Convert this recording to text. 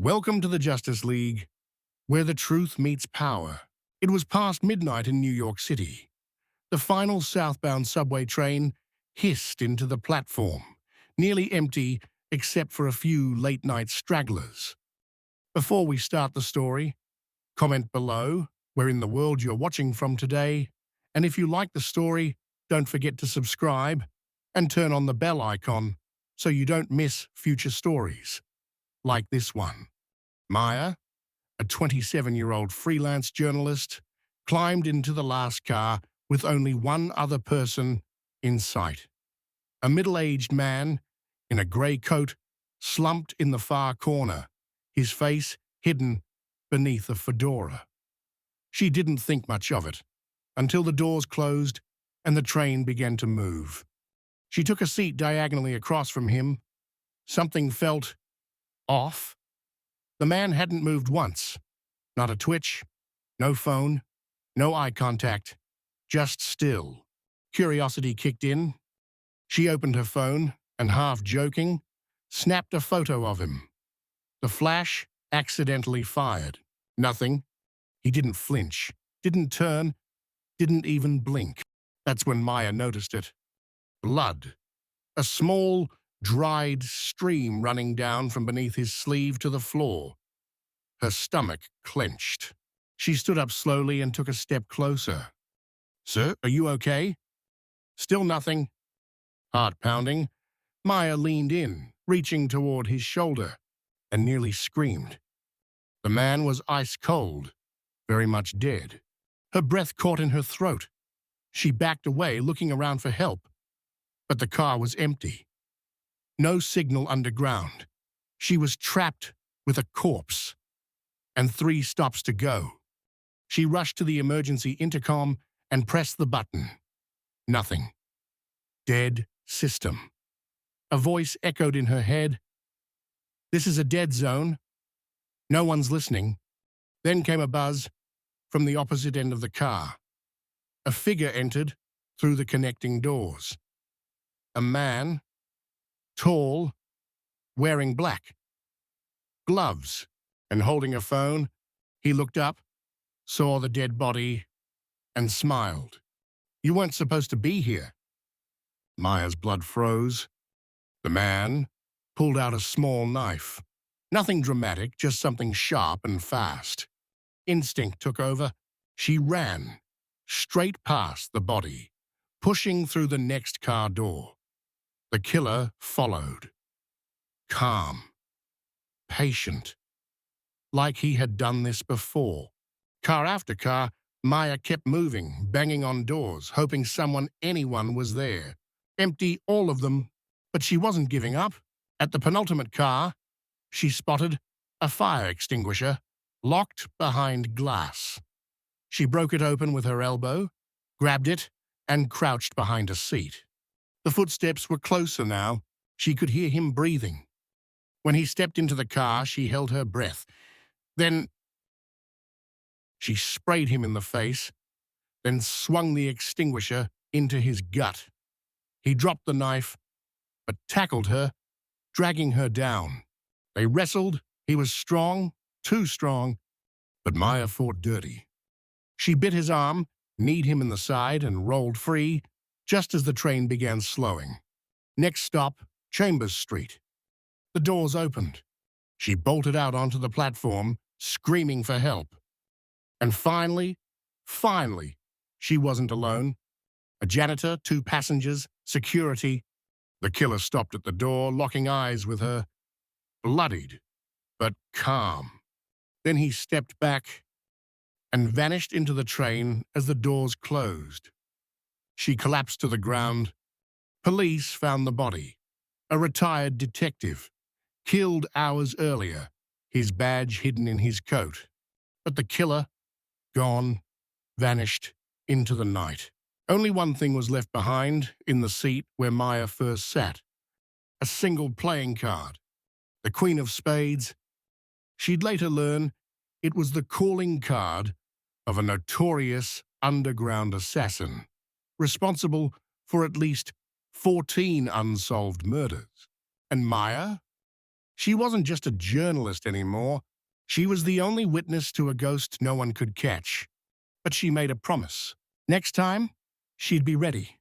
Welcome to the Justice League, where the truth meets power. It was past midnight in New York City. The final southbound subway train hissed into the platform, nearly empty except for a few late-night stragglers. Before we start the story, comment below where in the world you're watching from today, and if you like the story, don't forget to subscribe and turn on the bell icon so you don't miss future stories, like this one. Maya, a 27-year-old freelance journalist, climbed into the last car with only one other person in sight. A middle-aged man in a grey coat slumped in the far corner, his face hidden beneath a fedora. She didn't think much of it until the doors closed and the train began to move. She took a seat diagonally across from him. Something felt off. The man hadn't moved once. Not a twitch, no phone, no eye contact, just still. Curiosity kicked in. She opened her phone and, half joking, snapped a photo of him. The flash accidentally fired. Nothing. He didn't flinch, didn't turn, didn't even blink. That's when Maya noticed it. Blood. A small, dried stream running down from beneath his sleeve to the floor. Her stomach clenched. She stood up slowly and took a step closer. "Sir, are you okay?" Still nothing. Heart pounding, Maya leaned in, reaching toward his shoulder, and nearly screamed. The man was ice cold, very much dead. Her breath caught in her throat. She backed away, looking around for help. But the car was empty. No signal underground. She was trapped with a corpse. And 3 stops to go. She rushed to the emergency intercom and pressed the button. Nothing. Dead system. A voice echoed in her head. "This is a dead zone. No one's listening." Then came a buzz from the opposite end of the car. A figure entered through the connecting doors. A man, tall, wearing black, gloves, and holding a phone. He looked up, saw the dead body, and smiled. "You weren't supposed to be here." Maya's blood froze. The man pulled out a small knife. Nothing dramatic, just something sharp and fast. Instinct took over. She ran, straight past the body, pushing through the next car door. The killer followed. Calm, patient, like he had done this before. Car after car, Maya kept moving, banging on doors, hoping anyone was there. Empty, all of them, but she wasn't giving up. At the penultimate car, she spotted a fire extinguisher locked behind glass. She broke it open with her elbow, grabbed it, and crouched behind a seat. The footsteps were closer now. She could hear him breathing. When he stepped into the car, she held her breath. Then she sprayed him in the face, then swung the extinguisher into his gut. He dropped the knife, but tackled her, dragging her down. They wrestled. He was strong, too strong, but Maya fought dirty. She bit his arm, kneed him in the side, and rolled free just as the train began slowing. Next stop, Chambers Street. The doors opened. She bolted out onto the platform, screaming for help. And finally, she wasn't alone. A janitor, 2 passengers, security. The killer stopped at the door, locking eyes with her. Bloodied, but calm. Then he stepped back and vanished into the train as the doors closed. She collapsed to the ground. Police found the body. A retired detective, killed hours earlier, his badge hidden in his coat. But the killer, gone, vanished into the night. Only one thing was left behind in the seat where Maya first sat. A single playing card. The Queen of Spades. She'd later learn it was the calling card of a notorious underground assassin, responsible for at least 14 unsolved murders. And Maya? She wasn't just a journalist anymore. She was the only witness to a ghost no one could catch. But she made a promise. Next time, she'd be ready.